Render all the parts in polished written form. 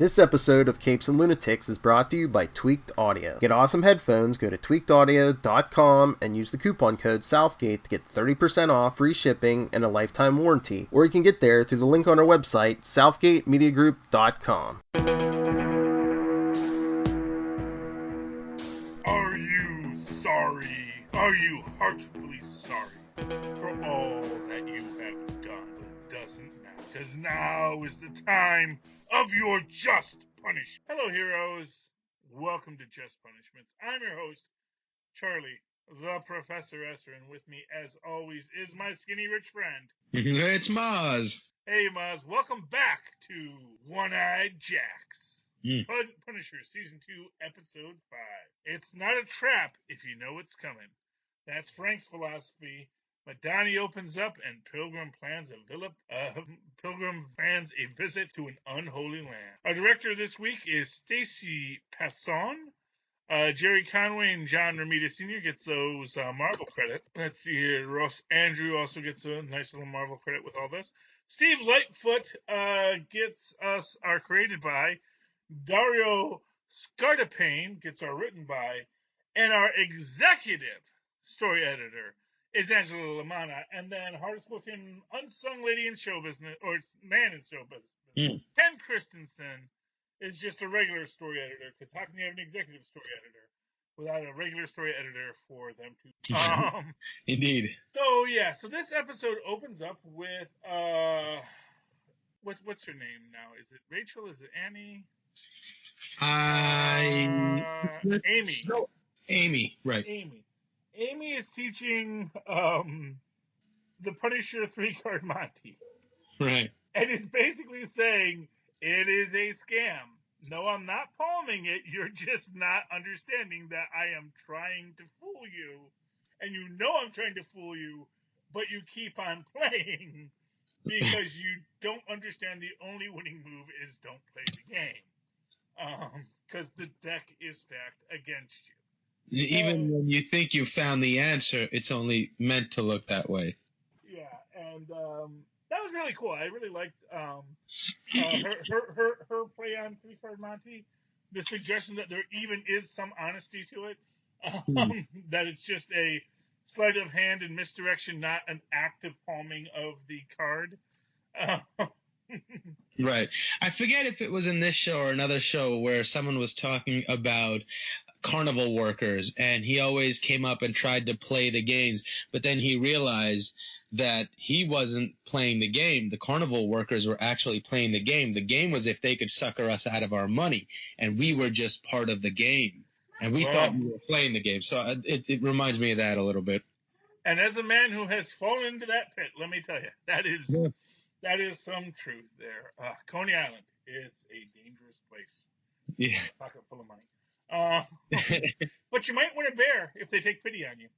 This episode of Capes and Lunatics is brought to you by Tweaked Audio. Get awesome headphones, go to tweakedaudio.com and use the coupon code Southgate to get 30% off, free shipping, and a lifetime warranty. Or you can get there through the link on our website, southgatemediagroup.com. Are you sorry? Are you heartfully sorry for all that you have done? It doesn't matter, because now is the time of your just punishment. Hello, heroes. Welcome to Just Punishments. I'm your host, Charlie, the Professor Esser, and with me, as always, is my skinny rich friend. It's Mozz. Hey, Mozz. Welcome back to One-Eyed Jacks. Punisher, Season 2, Episode 5. It's not a trap if you know it's coming. That's Frank's philosophy. Madani opens up and Pilgrim plans a visit to an unholy land. Our director this week is Stacy Passon. Jerry Conway and John Romita Sr. gets those Marvel credits. Let's see here. Ross Andrew also gets a nice little Marvel credit with all this. Steve Lightfoot gets us our created by. Dario Scartapane gets our written by. And our executive story editor is Angela Lamanna. And then hardest working unsung lady in show business, or man in show business, Ken Christensen is just a regular story editor, because how can you have an executive story editor without a regular story editor for them to... Indeed. So this episode opens up with, what's her name now? Is it Rachel? Is it Annie? Amy. Amy, right. Amy is teaching the Punisher 3-card Monty. Right. And is basically saying, it is a scam. No, I'm not palming it. You're just not understanding that I am trying to fool you. And you know I'm trying to fool you, but you keep on playing because you don't understand the only winning move is don't play the game. Because the deck is stacked against you. Even when you think you found the answer, it's only meant to look that way. Yeah, and that was really cool. I really liked her play on 3-card Monty. The suggestion that there even is some honesty to it, that it's just a sleight of hand and misdirection, not an active palming of the card. Right. I forget if it was in this show or another show where someone was talking about carnival workers, and he always came up and tried to play the games, but then he realized that he wasn't playing the game. The carnival workers were actually playing the game. The game was if they could sucker us out of our money, and we were just part of the game. And we thought we were playing the game. So it reminds me of that a little bit. And as a man who has fallen into that pit, let me tell you, that is some truth there. Coney Island is a dangerous place. Yeah. Pocket full of money. But you might win a bear if they take pity on you.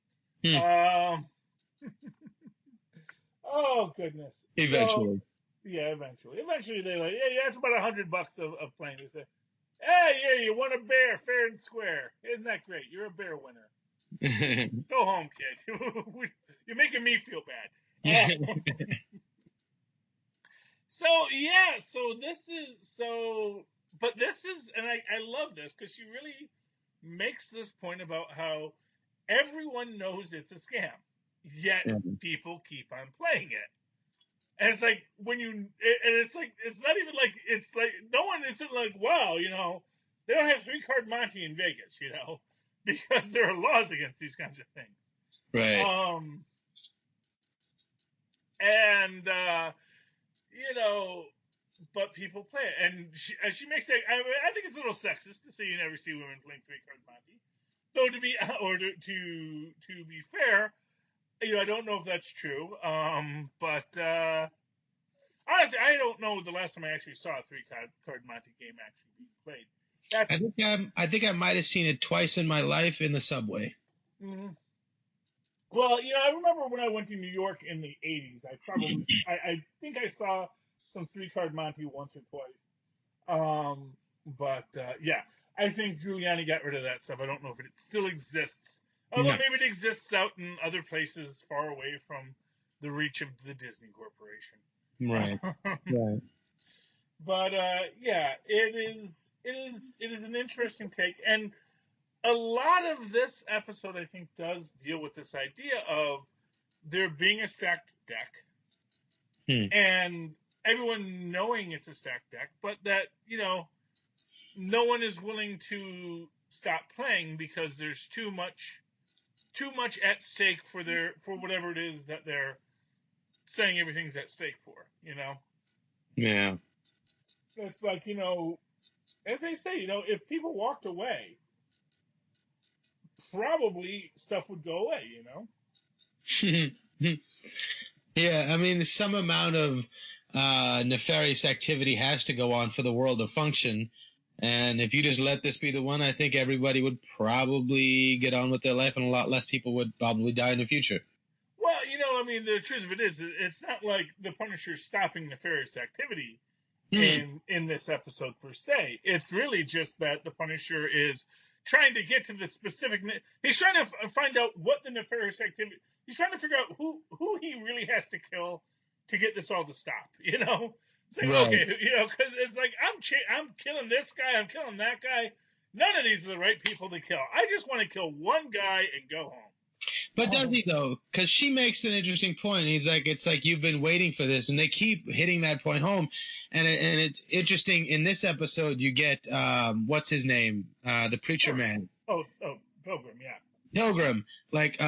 Oh goodness. Eventually. Eventually. Eventually they're like, yeah, it's about $100 of playing. They say, hey, yeah, you won a bear fair and square. Isn't that great? You're a bear winner. Go home, kid. You're making me feel bad. But this is, and I love this, because she really makes this point about how everyone knows it's a scam, yet people keep on playing it. And it's like, it's not even like, it's like, no one isn't like, wow, they don't have 3-card Monty in Vegas, because there are laws against these kinds of things. Right. But people play it, and she makes that. I think it's a little sexist to say you never see women playing 3-card Monty. Though to be fair, I don't know if that's true. But honestly, I don't know the last time I actually saw a 3-card Monty game actually being played. I think I might have seen it twice in my life in the subway. Mm-hmm. Well, I remember when I went to New York in the 80s. I think I saw some 3-card Monty once or twice. I think Giuliani got rid of that stuff. I don't know if it still exists. Although maybe it exists out in other places far away from the reach of the Disney Corporation. Right. Right. But yeah, it is an interesting take, and a lot of this episode, I think, does deal with this idea of there being a stacked deck and everyone knowing it's a stacked deck, but that, no one is willing to stop playing because there's too much at stake for whatever it is that they're saying everything's at stake for. Yeah. It's like, as they say, if people walked away, probably stuff would go away. Yeah, I mean, some amount of nefarious activity has to go on for the world to function. And if you just let this be the one, I think everybody would probably get on with their life, and a lot less people would probably die in the future. Well, I mean, the truth of it is, it's not like the Punisher's stopping nefarious activity in this episode per se. It's really just that the Punisher is trying to get to the specific. He's trying to find out what the nefarious activity. He's trying to figure out who he really has to kill to get this all to stop. It's like, Right. okay, because it's like I'm killing this guy, I'm killing that guy. None of these are the right people to kill. I just want to kill one guy and go home. But does he, though? Because she makes an interesting point. He's like, it's like you've been waiting for this, and they keep hitting that point home. And it's interesting. In this episode, you get what's his name, the preacher man. Oh, Pilgrim, yeah. Pilgrim, like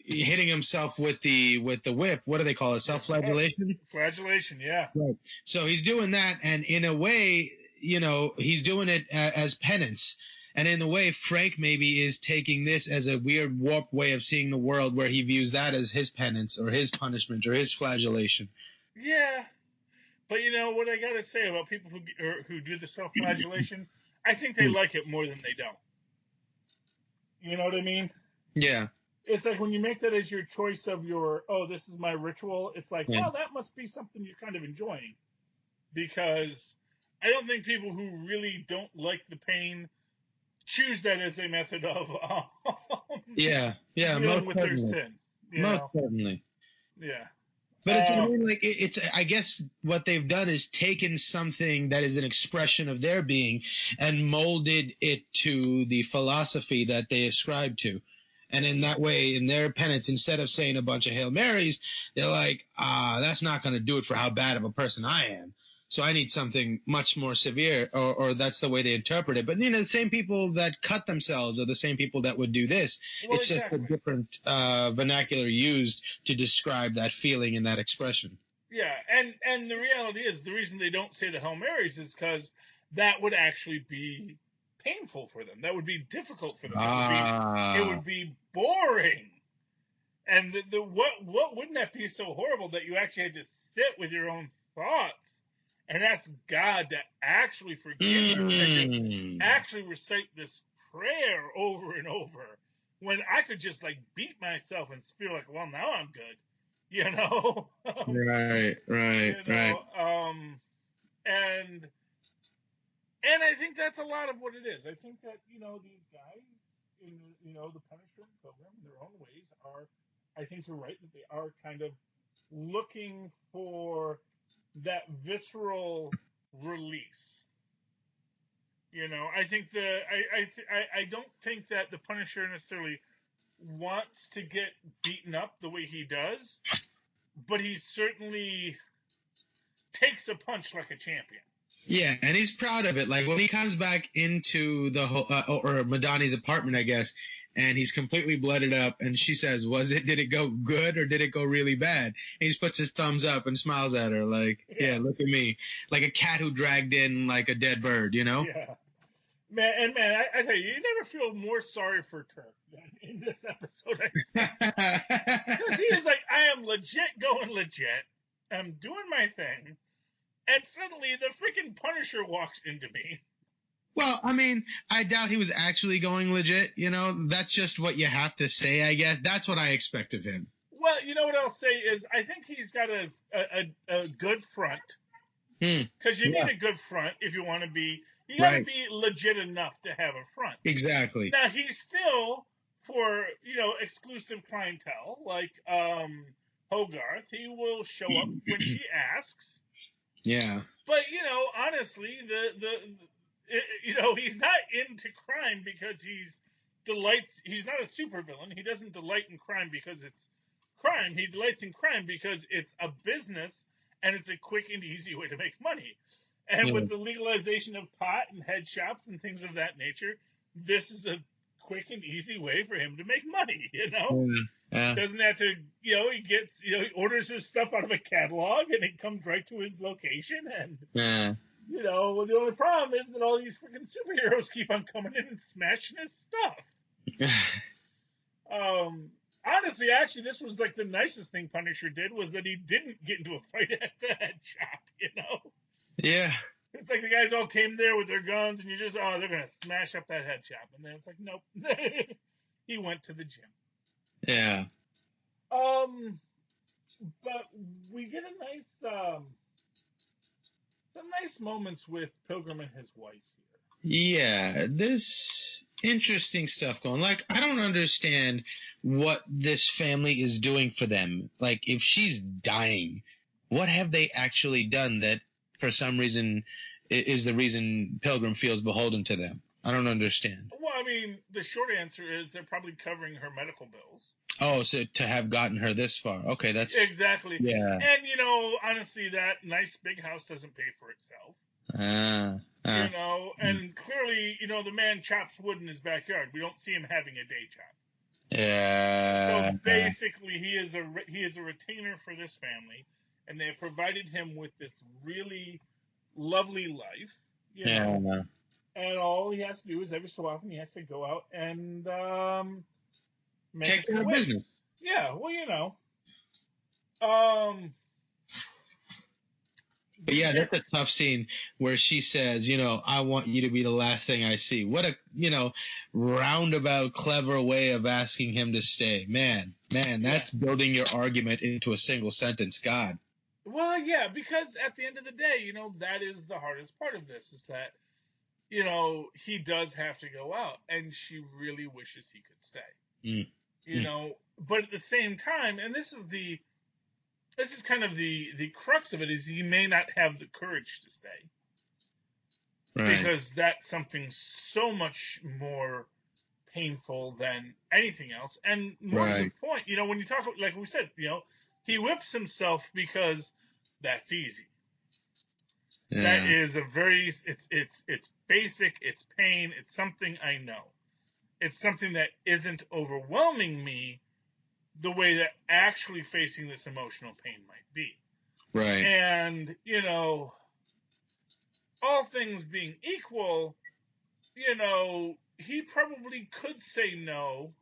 hitting himself with the whip. What do they call it? Self-flagellation? Flagellation, yeah. Right. So he's doing that, and in a way, he's doing it as penance. And in a way, Frank maybe is taking this as a weird warped way of seeing the world, where he views that as his penance or his punishment or his flagellation. Yeah, but what I gotta say about people who do the self-flagellation, I think they like it more than they don't. You know what I mean? Yeah. It's like when you make that as your choice of this is my ritual, it's like, well, that must be something you're kind of enjoying. Because I don't think people who really don't like the pain choose that as a method of dealing with their sin. Most certainly. Yeah. But it's I guess what they've done is taken something that is an expression of their being and molded it to the philosophy that they ascribe to. And in that way, in their penance, instead of saying a bunch of Hail Marys, they're like, that's not going to do it for how bad of a person I am. So I need something much more severe, or that's the way they interpret it. But, the same people that cut themselves are the same people that would do this. Well, it's exactly. just a different vernacular used to describe that feeling and that expression. Yeah, and the reality is, the reason they don't say the Hail Marys is because that would actually be painful for them. That would be difficult for them. It would be boring. And what wouldn't that be so horrible that you actually had to sit with your own thoughts and ask God to actually forgive you, and actually recite this prayer over and over, when I could just beat myself and feel like, well, now I'm good, Right. And I think that's a lot of what it is. I think that these guys, in the Punisher program, in their own ways, are. I think you're right that they are kind of looking for that visceral release. I think I don't think that the Punisher necessarily wants to get beaten up the way he does, but he certainly takes a punch like a champion. Yeah, and he's proud of it. Like when he comes back into the or Madani's apartment, I guess, and he's completely blooded up, and she says, did it go good or did it go really bad? And he just puts his thumbs up and smiles at her like, yeah, look at me. Like a cat who dragged in like a dead bird, Yeah. Man, I tell you never feel more sorry for Turk than in this episode. Because he is like, I am going legit. I'm doing my thing. And suddenly the freaking Punisher walks into me. Well, I mean, I doubt he was actually going legit. That's just what you have to say, I guess. That's what I expect of him. Well, you know what I'll say is I think he's got a good front. Because you need a good front if you want to be. You got to be legit enough to have a front. Exactly. Now, he's still, for, exclusive clientele, like Hogarth, he will show up when she asks. Yeah. But honestly, he's not into crime because he's not a supervillain. He doesn't delight in crime because it's crime. He delights in crime because it's a business and it's a quick and easy way to make money. And Yeah. with the legalization of pot and head shops and things of that nature, this is a quick and easy way for him to make money, Yeah. Doesn't have to, he orders his stuff out of a catalog and it comes right to his location. And, Yeah. the only problem is that all these freaking superheroes keep on coming in and smashing his stuff. Honestly, actually, this was like the nicest thing Punisher did was that he didn't get into a fight at the head shop, Yeah. It's like the guys all came there with their guns and you just, they're going to smash up that head shop. And then it's like, nope. He went to the gym. Yeah. But we get a nice, some nice moments with Pilgrim and his wife here. Yeah, there's interesting stuff going. Like, I don't understand what this family is doing for them. Like, if she's dying, what have they actually done that, for some reason, is the reason Pilgrim feels beholden to them? I don't understand. Well, I mean, the short answer is they're probably covering her medical bills. Oh, so to have gotten her this far. Okay, that's... Exactly. Yeah. And, honestly, that nice big house doesn't pay for itself. And clearly, the man chops wood in his backyard. We don't see him having a day job. Yeah. So basically, he is a retainer for this family, and they have provided him with this really lovely life. Yeah. And all he has to do is every so often he has to go out and take care of business. Yeah, well, But yeah, that's a tough scene where she says, I want you to be the last thing I see. What a, roundabout, clever way of asking him to stay. Man, that's building your argument into a single sentence. God. Well, yeah, because at the end of the day, that is the hardest part of this is that, he does have to go out and she really wishes he could stay. But at the same time, and this is kind of the crux of it, is he may not have the courage to stay. Right. Because that's something so much more painful than anything else. And more to the point, when you talk, like we said, he whips himself because that's easy. Yeah. That is it's basic, it's pain, it's something I know. It's something that isn't overwhelming me the way that actually facing this emotional pain might be. Right. And, all things being equal, he probably could say no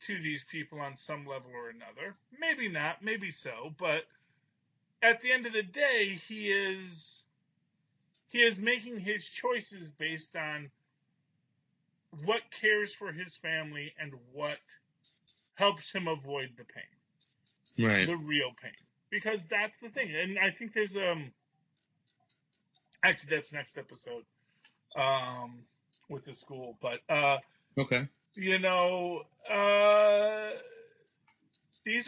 to these people on some level or another. Maybe not, maybe so, but at the end of the day, he is making his choices based on what cares for his family and what helps him avoid the pain. Right. The real pain. Because that's the thing. And I think there's actually that's next episode with the school. But okay. These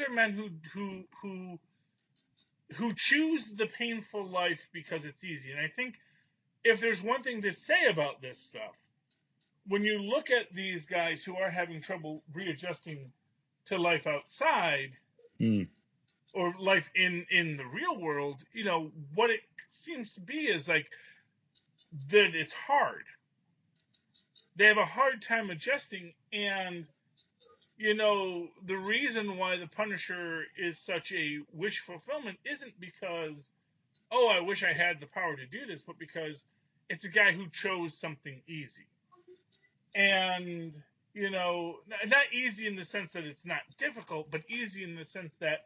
are men who choose the painful life because it's easy. And I think if there's one thing to say about this stuff, when you look at these guys who are having trouble readjusting to life outside or life in the real world, what it seems to be is like that it's hard. They have a hard time adjusting, and the reason why the Punisher is such a wish fulfillment isn't because, I wish I had the power to do this, but because it's a guy who chose something easy. And, not easy in the sense that it's not difficult, but easy in the sense that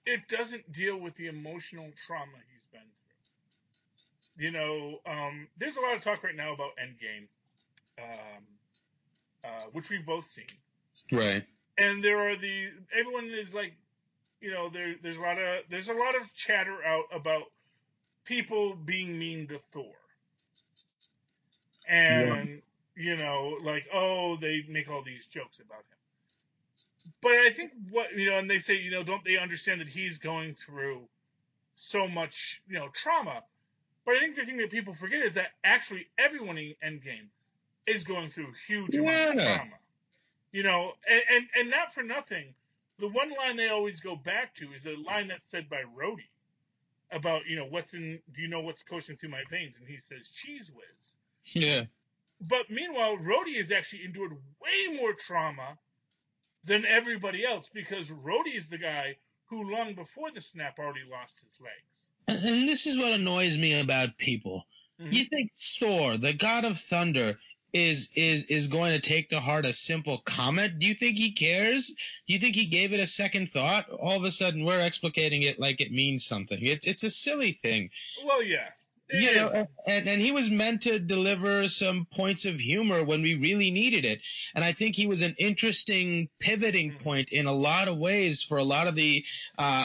it doesn't deal with the emotional trauma he's been through. There's a lot of talk right now about Endgame, which we've both seen. Right. And everyone is like, there's a lot of chatter out about people being mean to Thor. And, they make all these jokes about him. But I think and they say, don't they understand that he's going through so much, trauma. But I think the thing that people forget is that actually everyone in Endgame is going through huge amounts of Yeah. trauma. And not for nothing, the one line they always go back to is a line that's said by Rhodey about, do you know what's coursing through my veins? And he says, cheese whiz. Yeah. But meanwhile, Rhodey has actually endured way more trauma than everybody else because Rhodey is the guy who long before the snap already lost his legs. And this is what annoys me about people. Mm-hmm. You think Thor, the god of thunder, is going to take to heart a simple comment? Do you think he cares? Do you think he gave it a second thought? All of a sudden, we're explicating it like it means something. It's a silly thing. Well, yeah. And he was meant to deliver some points of humor when we really needed it. And I think he was an interesting pivoting point in a lot of ways for a lot of the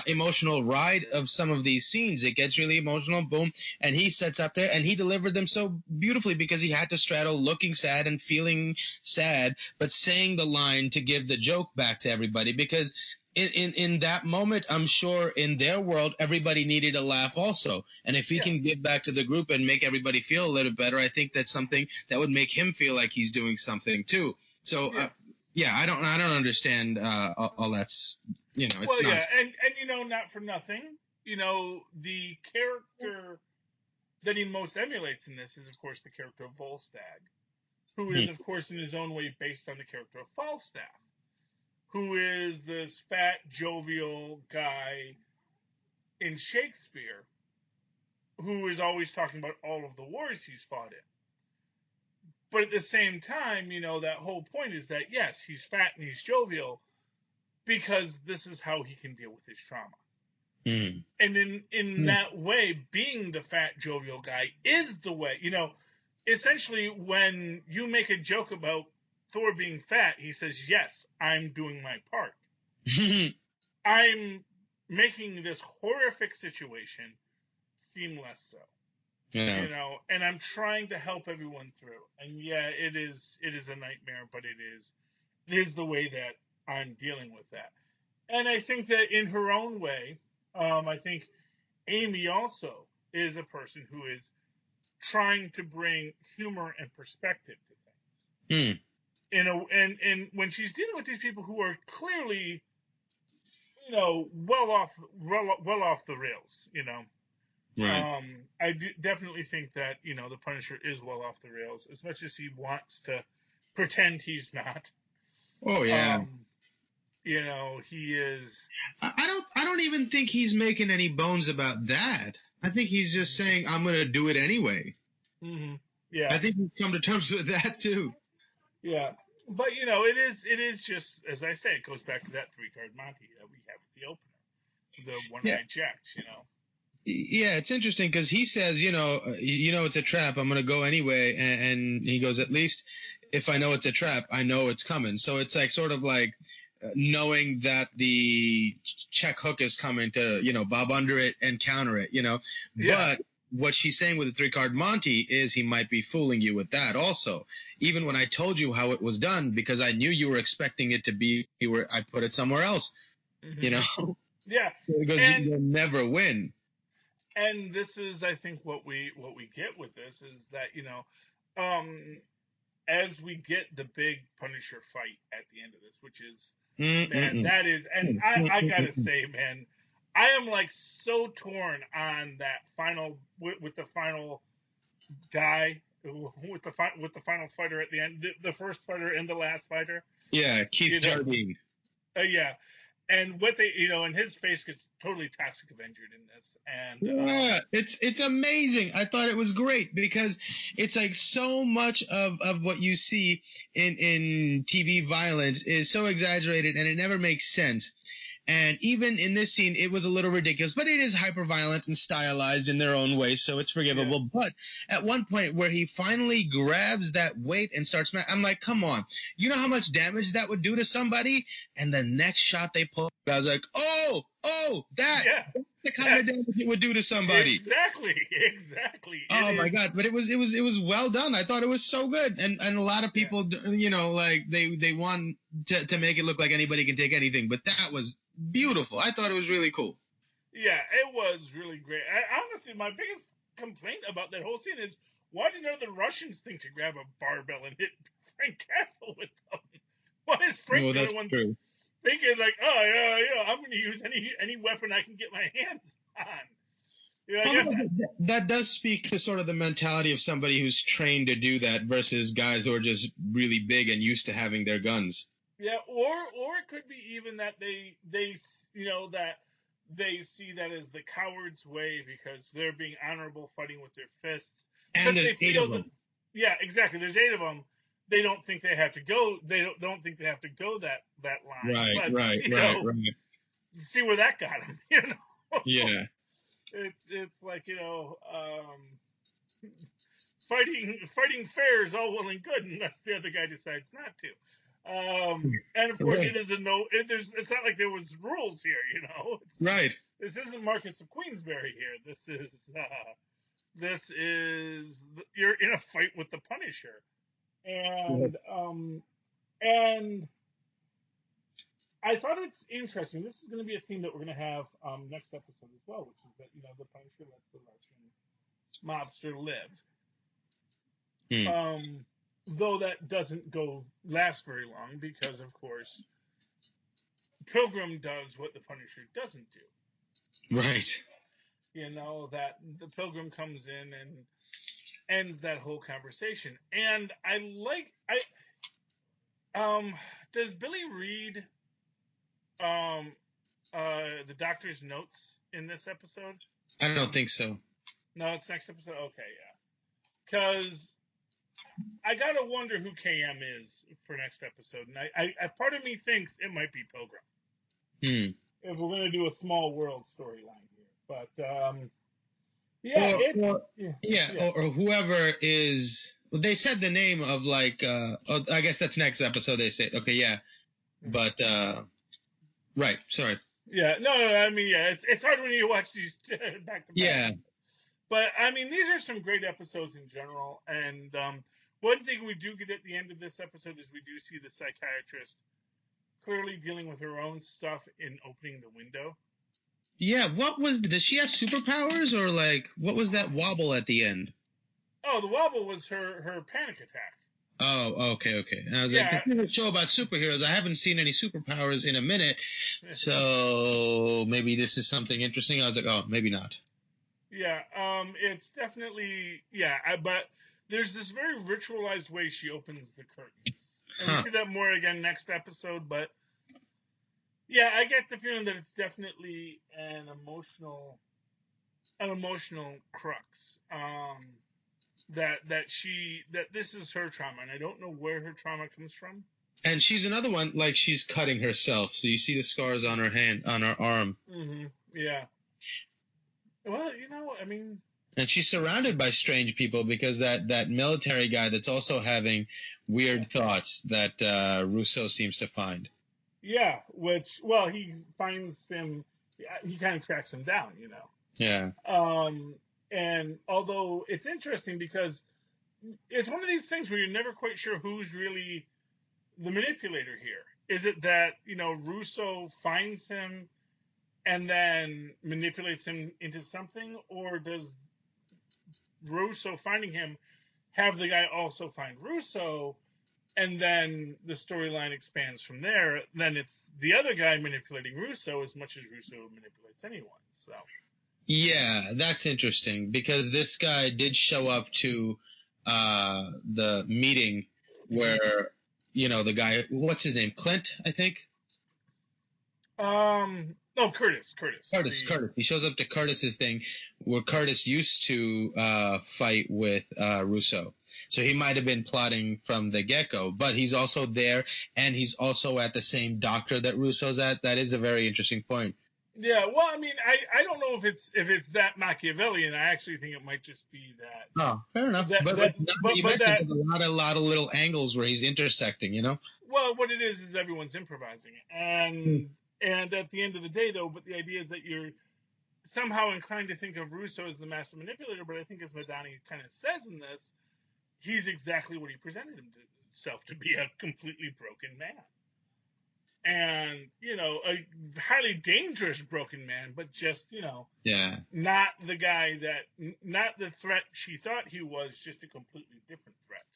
emotional ride of some of these scenes. It gets really emotional, boom, and he sets up there and he delivered them so beautifully because he had to straddle looking sad and feeling sad, but saying the line to give the joke back to everybody because in that moment, I'm sure in their world, everybody needed a laugh also. And if he can give back to the group and make everybody feel a little better, I think that's something that would make him feel like he's doing something too. So, I don't understand all that's, it's well, nonsense. and not for nothing, the character that he most emulates in this is, of course, the character of Volstagg, who is, of course, in his own way based on the character of Falstaff, who is this fat, jovial guy in Shakespeare who is always talking about all of the wars he's fought in. But at the same time, that whole point is that, yes, he's fat and he's jovial because this is how he can deal with his trauma. Mm. And in that way, being the fat, jovial guy is the way. Essentially, when you make a joke about Thor being fat, he says, yes, I'm doing my part. I'm making this horrific situation seem less so. Yeah. And I'm trying to help everyone through. And yeah, it is a nightmare, but it is the way that I'm dealing with that. And I think that in her own way, I think Amy also is a person who is trying to bring humor and perspective to things. And when she's dealing with these people who are clearly, well off the rails, Right. I definitely think that the Punisher is well off the rails, as much as he wants to pretend he's not. Oh yeah. He is. I don't even think he's making any bones about that. I think he's just saying I'm going to do it anyway. Mm-hmm. Yeah. I think he's come to terms with that too. Yeah, but it is just, as I say, it goes back to that 3-card Monty that we have at the opener, the one-eyed Jacks. Yeah, it's interesting because he says, it's a trap. I'm going to go anyway, and he goes, at least if I know it's a trap, I know it's coming. So it's like sort of like knowing that the check hook is coming to, bob under it and counter it, Yeah. But what she's saying with the 3-card Monty is he might be fooling you with that also. Even when I told you how it was done, because I knew you were expecting it to be where I put it somewhere else, Mm-hmm. Yeah. Because you'll never win. And this is, I think, what we get with this is that, as we get the big Punisher fight at the end of this, which is, man, that is, and I gotta say, man, I am like so torn on that final with the final guy with the final fighter at the end, the first fighter and the last fighter. Yeah, Keith Jardine. Yeah, and what they and his face gets totally Toxic Avengered in this, and yeah, it's amazing. I thought it was great because it's like so much of what you see in TV violence is so exaggerated and it never makes sense. And even in this scene, it was a little ridiculous, but it is hyper-violent and stylized in their own way, so it's forgivable. Yeah. But at one point where he finally grabs that weight and starts, I'm like, come on. You know how much damage that would do to somebody? And the next shot they pulled, I was like, that's the kind of damage it would do to somebody. Exactly. Oh my God! But it was well done. I thought it was so good, and a lot of people, like they want to make it look like anybody can take anything, but that was beautiful. I thought it was really cool. Yeah, it was really great. Honestly, my biggest complaint about that whole scene is why did none of the Russians think to grab a barbell and hit Frank Castle with them? Why is Frank Well, the only that's one true. thinking like, oh yeah, I'm going to use any weapon I can get my hands on? I Well, guess. that does speak to sort of the mentality of somebody who's trained to do that versus guys who are just really big and used to having their guns. Yeah, or it could be even that they that they see that as the coward's way because they're being honorable fighting with their fists And because there's they 8 of feel that. them. Yeah, exactly. There's 8 of them. They don't think they have to go. They don't think they have to go that line. Right, But right, right, right. see where that got them. Yeah. It's like fighting fair is all well and good unless the other guy decides not to. And of course, Right. it is a no. It's not like there was rules here, Right. This isn't Marcus of Queensberry here. This is you're in a fight with the Punisher, and I thought it's interesting. This is going to be a theme that we're going to have next episode as well, which is that the Punisher lets the Russian mobster live. Hmm. Though that doesn't last very long because, of course, Pilgrim does what the Punisher doesn't do. Right. That the Pilgrim comes in and ends that whole conversation. And does Billy read the Doctor's notes in this episode? I don't think so. No, it's next episode. Okay, yeah. Because I gotta wonder who KM is for next episode, and I part of me thinks it might be Pilgrim. If we're gonna do a small world storyline here, but or whoever is. Well, they said the name of I guess that's next episode. They say, okay, yeah, but right, sorry. Yeah, no, I mean, yeah, it's hard when you watch these back to back. Yeah. But I mean, these are some great episodes in general, and one thing we do get at the end of this episode is we do see the psychiatrist clearly dealing with her own stuff in opening the window. Yeah, does she have superpowers or what was that wobble at the end? Oh, the wobble was her panic attack. Oh, okay. And I was like, this is a show about superheroes. I haven't seen any superpowers in a minute, so maybe this is something interesting. I was like, oh, maybe not. Yeah, it's definitely but there's this very ritualized way she opens the curtains, and we see that more again next episode. But yeah, I get the feeling that it's definitely an emotional crux. That this is her trauma, and I don't know where her trauma comes from. And she's another one, she's cutting herself, so you see the scars on her hand, on her arm. Mm-hmm. Yeah. Well, I mean. And she's surrounded by strange people because that military guy that's also having weird thoughts that Russo seems to find. Yeah, he finds him. He kind of tracks him down, Yeah. And although it's interesting because it's one of these things where you're never quite sure who's really the manipulator here. Is it that, Russo finds him and then manipulates him into something, or does Russo finding him have the guy also find Russo, and then the storyline expands from there? Then it's the other guy manipulating Russo as much as Russo manipulates anyone. So. Yeah, that's interesting because this guy did show up to the meeting where, the guy, what's his name? Clint, I think? Curtis. Curtis. He shows up to Curtis's thing where Curtis used to fight with Russo. So he might have been plotting from the get-go, but he's also there, and he's also at the same doctor that Russo's at. That is a very interesting point. Yeah, well, I mean, I don't know if it's that Machiavellian. I actually think it might just be that. Oh, fair enough. But there's a lot of little angles where he's intersecting, Well, what it is everyone's improvising, and at the end of the day, though, but the idea is that you're somehow inclined to think of Russo as the master manipulator. But I think, as Madani kind of says in this, he's exactly what he presented himself to be, a completely broken man. and a highly dangerous broken man, but just Yeah. not the guy not the threat she thought he was, just a completely different threat.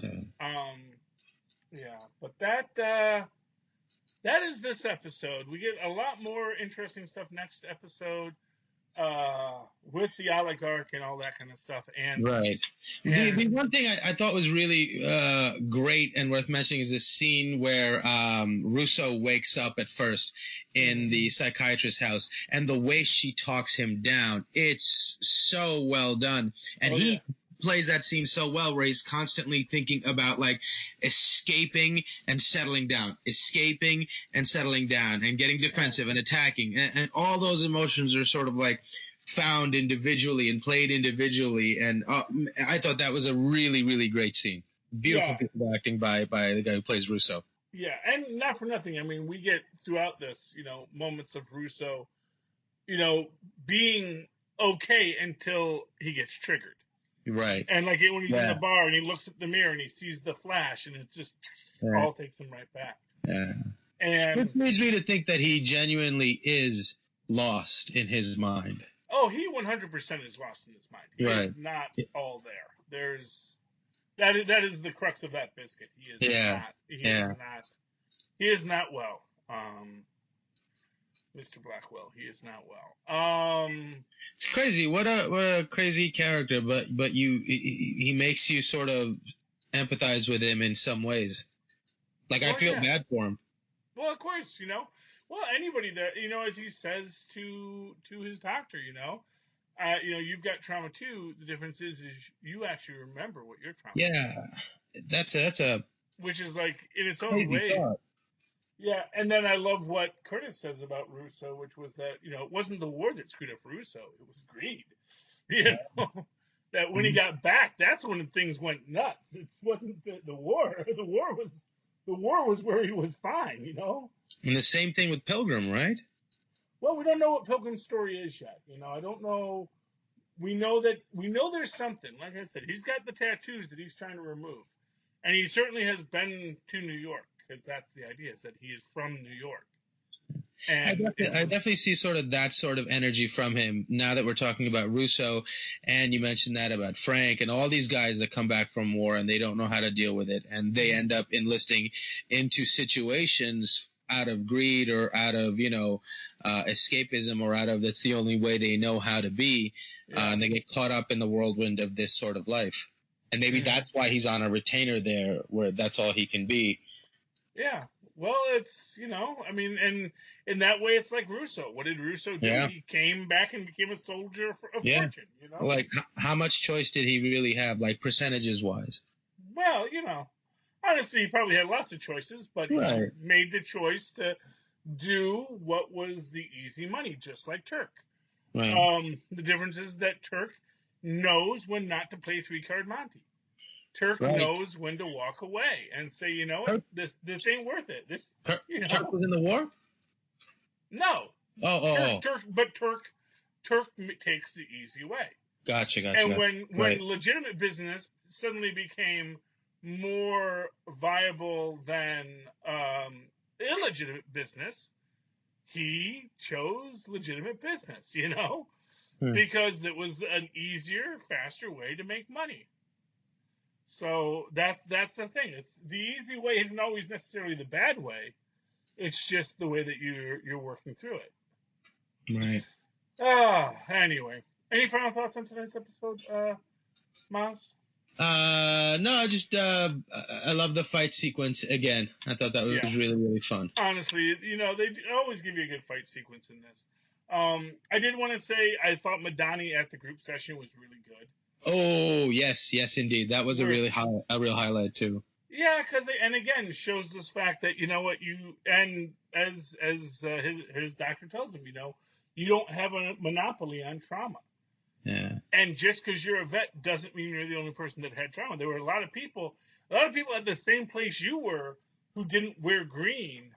Yeah. Yeah, but that is this episode. We get a lot more interesting stuff next episode, with the oligarch and all that kind of stuff. And Right. The one thing I thought was really great and worth mentioning is this scene where Russo wakes up at first in the psychiatrist's house, and the way she talks him down, it's so well done. And he plays that scene so well, where he's constantly thinking about like escaping and settling down, and getting defensive and attacking, and all those emotions are sort of like found individually and played individually, and I thought that was a really, really great scene. Beautiful piece of acting by the guy who plays Russo. Yeah, and not for nothing. I mean, we get throughout this, moments of Russo, being okay until he gets triggered. Right. And like when he's in the bar and he looks at the mirror and he sees the flash, and it's just all takes him right back. Yeah. And which leads me to think that he genuinely is lost in his mind. Oh, he 100% is lost in his mind. He is not all there. There's that is the crux of that biscuit. He is not. He is not well. Mr. Blackwell, he is not well. It's crazy. What a crazy character, but he makes you sort of empathize with him in some ways. Like I feel bad for him. Well, of course, Well, anybody that as he says to his doctor, you've got trauma too. The difference is you actually remember what your trauma. Yeah, that's a. Which is like in its own way. Thought. Yeah, and then I love what Curtis says about Russo, which was that it wasn't the war that screwed up Russo; it was greed. That when he got back, that's when things went nuts. It wasn't the war. The war was where he was fine, And the same thing with Pilgrim, right? Well, we don't know what Pilgrim's story is yet. I don't know. We know there's something. Like I said, he's got the tattoos that he's trying to remove. And he certainly has been to New York, because that's the idea, is that he is from New York. And I definitely see that sort of energy from him now that we're talking about Russo, and you mentioned that about Frank and all these guys that come back from war and they don't know how to deal with it, and they end up enlisting into situations out of greed or out of escapism, or out of that's the only way they know how to be, and they get caught up in the whirlwind of this sort of life. And maybe that's why he's on a retainer there, where that's all he can be. Yeah. Well, it's, and in that way, it's like Russo. What did Russo do? Yeah. He came back and became a soldier of fortune, Like, how much choice did he really have, like, percentages-wise? Well, honestly, he probably had lots of choices, but he made the choice to do what was the easy money, just like Turk. Right. The difference is that Turk knows when not to play 3-card Monty. Turk knows when to walk away and say, what, this ain't worth it. This, Turk was in the war? No. Oh. Turk takes the easy way. Gotcha. And when legitimate business suddenly became more viable than illegitimate business, he chose legitimate business, because it was an easier, faster way to make money. So that's the thing. It's the easy way isn't always necessarily the bad way. It's just the way that you're working through it. Right. Anyway, any final thoughts on tonight's episode, Mozz? No, just I love the fight sequence again. I thought that was really, really fun. Honestly, they always give you a good fight sequence in this. I did want to say I thought Madani at the group session was really good. Oh, yes, indeed. That was a real highlight too. Yeah, because and again shows this fact that and as his doctor tells him, you don't have a monopoly on trauma. Yeah. And just because you're a vet doesn't mean you're the only person that had trauma. There were a lot of people at the same place you were who didn't wear green,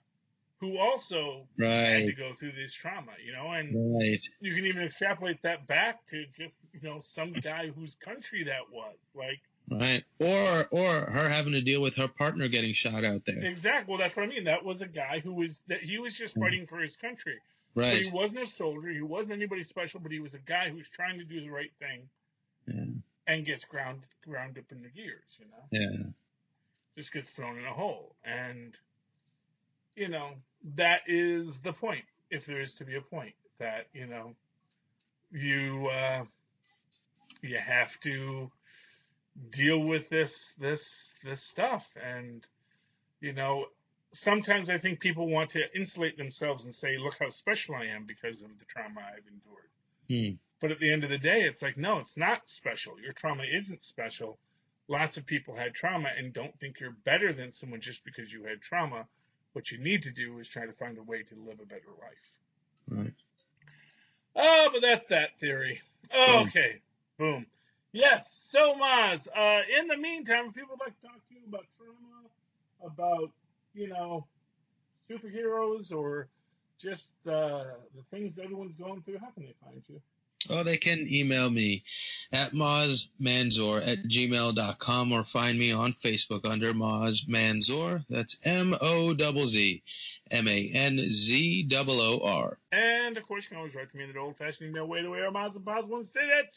who also had to go through this trauma, and you can even extrapolate that back to just, some guy whose country that was, like. Right. Or or her having to deal with her partner getting shot out there. Exactly. Well, that's what I mean. That was a guy he was just fighting for his country. Right. But he wasn't a soldier. He wasn't anybody special. But he was a guy who's trying to do the right thing. Yeah. And gets ground up in the gears. Yeah. Just gets thrown in a hole. And that is the point. If there is to be a point, that you you have to deal with this stuff. And sometimes I think people want to insulate themselves and say, look how special I am because of the trauma I've endured. But at the end of the day, it's like, no, it's not special. Your trauma isn't special. Lots of people had trauma, and don't think you're better than someone just because you had trauma. What you need to do is try to find a way to live a better life. Right. Oh, but that's that theory. Okay. Boom. Yes. So, Mozz, in the meantime, if people would like to talk to you about trauma, about, superheroes, or just the things everyone's going through, how can they find you? Oh, they can email me at mozzmanzor@gmail.com or find me on Facebook under Mozz Manzor. That's MOZZMANZOOR. And, of course, you can always write to me in an old-fashioned email way the way our Mozz and Poz ones did at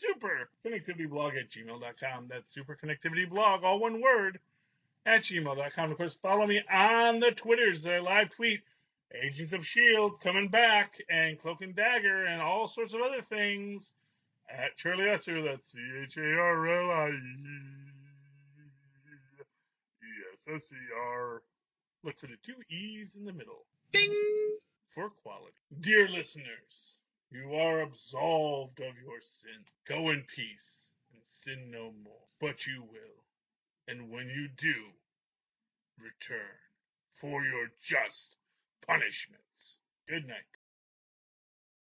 superconnectivityblog@gmail.com. That's superconnectivityblog, all one word, at gmail.com. Of course, follow me on the Twitters. I live tweet Agents of S.H.I.E.L.D. coming back, and Cloak and Dagger, and all sorts of other things at Charlie Esser. That's CharlieEsser. Look for the 2 E's in the middle. Bing! For quality. Dear listeners, you are absolved of your sin. Go in peace and sin no more. But you will. And when you do, return for your just punishments. Good night.